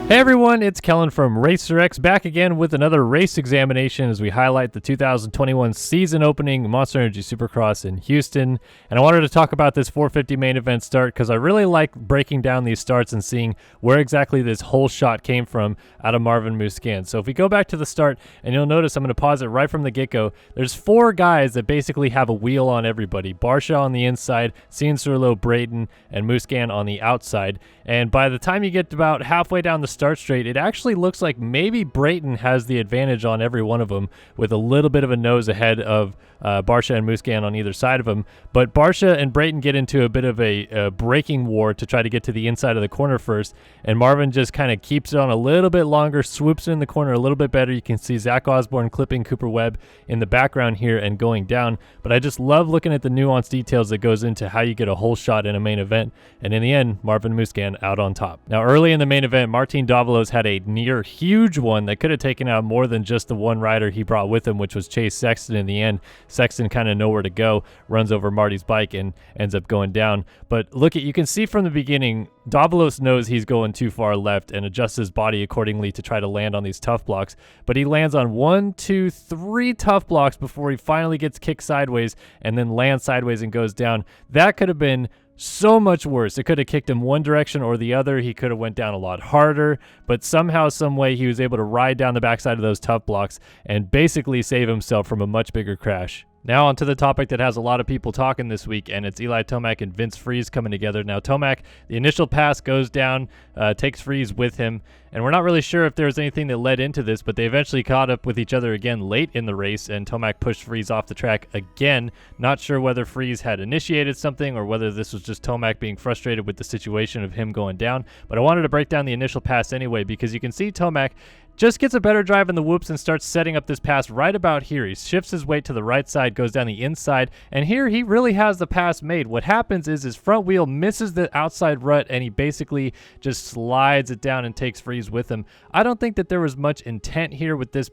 Hey everyone, it's Kellen from RacerX back again with another race examination as we highlight the 2021 season opening Monster Energy Supercross in Houston. And I wanted to talk about this 450 main event start because I really like breaking down these starts and seeing where exactly this whole shot came from out of Marvin Musquin. So if we go back to the start, and you'll notice I'm going to pause it right from the get-go, there's four guys that basically have a wheel on everybody. Barsha on the inside, Cianciarulo, Brayton, and Musquin on the outside. And by the time you get about halfway down the start straight, it actually looks like maybe Brayton has the advantage on every one of them with a little bit of a nose ahead of Barsha and Musquin on either side of him. But Barsha and Brayton get into a bit of a braking war to try to get to the inside of the corner first, and Marvin just kind of keeps it on a little bit longer, swoops in the corner a little bit better. You can see Zach Osborne clipping Cooper Webb in the background here and going down, but I just love looking at the nuanced details that goes into how you get a whole shot in a main event, and in the end, Marvin Musquin out on top. Now, early in the main event, Martin Davilos had a near huge one that could have taken out more than just the one rider he brought with him, which was Chase Sexton in the end. Sexton kind of nowhere to go, runs over Marty's bike and ends up going down. But look, you can see from the beginning, Davilos knows he's going too far left and adjusts his body accordingly to try to land on these tough blocks. But he lands on 1, 2, 3 tough blocks before he finally gets kicked sideways and then lands sideways and goes down. That could have been so much worse. It could have kicked him one direction or the other. He could have went down a lot harder, but somehow, some way, he was able to ride down the backside of those tough blocks and basically save himself from a much bigger crash. Now onto the topic that has a lot of people talking this week, and it's Eli Tomac and Vince Friese coming together. Now Tomac, the initial pass goes down, takes Friese with him, and we're not really sure if there was anything that led into this, but they eventually caught up with each other again late in the race, and Tomac pushed Friese off the track again. Not sure whether Friese had initiated something or whether this was just Tomac being frustrated with the situation of him going down, but I wanted to break down the initial pass anyway because you can see Tomac just gets a better drive in the whoops and starts setting up this pass right about here. He shifts his weight to the right side, goes down the inside, and here he really has the pass made. What happens is his front wheel misses the outside rut, and he basically just slides it down and takes Friese with him. I don't think that there was much intent here with this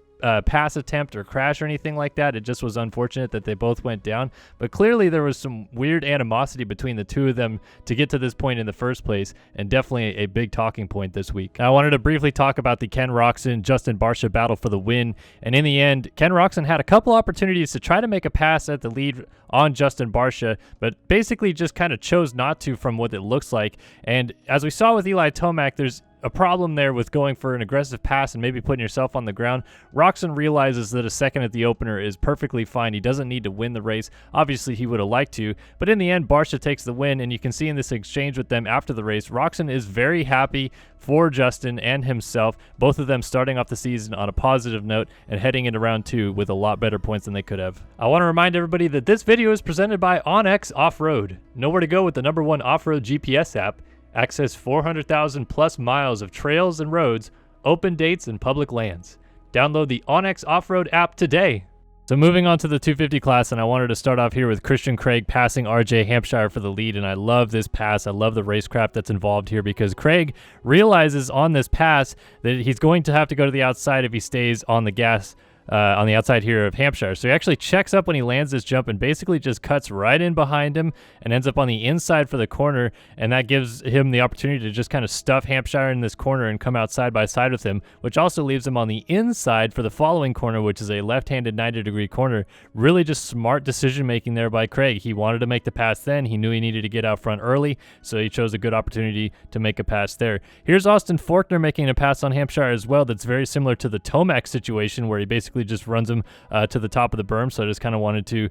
pass attempt or crash or anything like that. It just was unfortunate that they both went down, but clearly there was some weird animosity between the two of them to get to this point in the first place, and definitely a big talking point this week. Now, I wanted to briefly talk about the Ken Roczen Justin Barsha battle for the win, and in the end, Ken Roczen had a couple opportunities to try to make a pass at the lead on Justin Barsha, but basically just kind of chose not to from what it looks like. And as we saw with Eli Tomac, there's a problem there with going for an aggressive pass and maybe putting yourself on the ground. Roczen realizes that a second at the opener is perfectly fine. He doesn't need to win the race. Obviously, he would have liked to, but in the end, Barsha takes the win, and you can see in this exchange with them after the race, Roczen is very happy for Justin and himself, both of them starting off the season on a positive note and heading into round 2 with a lot better points than they could have. I want to remind everybody that this video is presented by OnX Off-Road. Nowhere to go with the #1 off-road GPS app. Access 400,000 plus miles of trails and roads, open dates, and public lands. Download the OnX Off-Road app today. So moving on to the 250 class, and I wanted to start off here with Christian Craig passing RJ Hampshire for the lead, and I love this pass. I love the racecraft that's involved here because Craig realizes on this pass that he's going to have to go to the outside if he stays on the gas on the outside here of Hampshire. So he actually checks up when he lands this jump and basically just cuts right in behind him and ends up on the inside for the corner, and that gives him the opportunity to just kind of stuff Hampshire in this corner and come out side by side with him, which also leaves him on the inside for the following corner, which is a left-handed 90-degree corner. Really just smart decision making there by Craig. He wanted to make the pass then. He knew he needed to get out front early, so he chose a good opportunity to make a pass there. Here's Austin Forkner making a pass on Hampshire as well that's very similar to the Tomac situation where he basically just runs him to the top of the berm. So I just kind of wanted to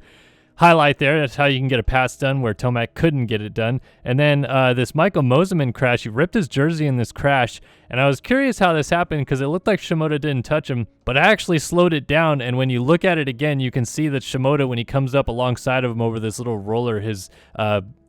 highlight there. That's how you can get a pass done where Tomac couldn't get it done. And then this Michael Moseman crash, he ripped his jersey in this crash, and I was curious how this happened because it looked like Shimoda didn't touch him, but I actually slowed it down, and when you look at it again, you can see that Shimoda, when he comes up alongside of him over this little roller, his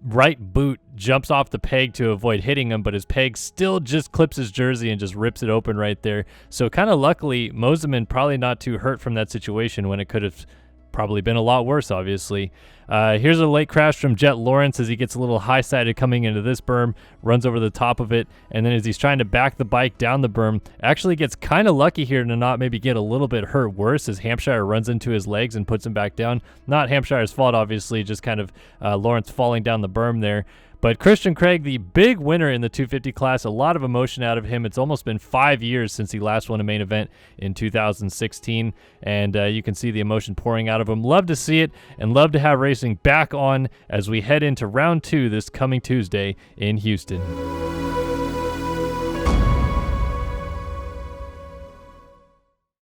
right boot jumps off the peg to avoid hitting him, but his peg still just clips his jersey and just rips it open right there. So kind of luckily, Moseman probably not too hurt from that situation when it could have probably been a lot worse, obviously. Here's a late crash from Jett Lawrence as he gets a little high-sided coming into this berm, runs over the top of it, and then as he's trying to back the bike down the berm, actually gets kind of lucky here to not maybe get a little bit hurt worse as Hampshire runs into his legs and puts him back down. Not Hampshire's fault, obviously, just kind of Lawrence falling down the berm there. But Christian Craig, the big winner in the 250 class, a lot of emotion out of him. It's almost been 5 years since he last won a main event in 2016, and you can see the emotion pouring out of him. Love to see it, and love to have racing back on as we head into round 2 this coming Tuesday in Houston.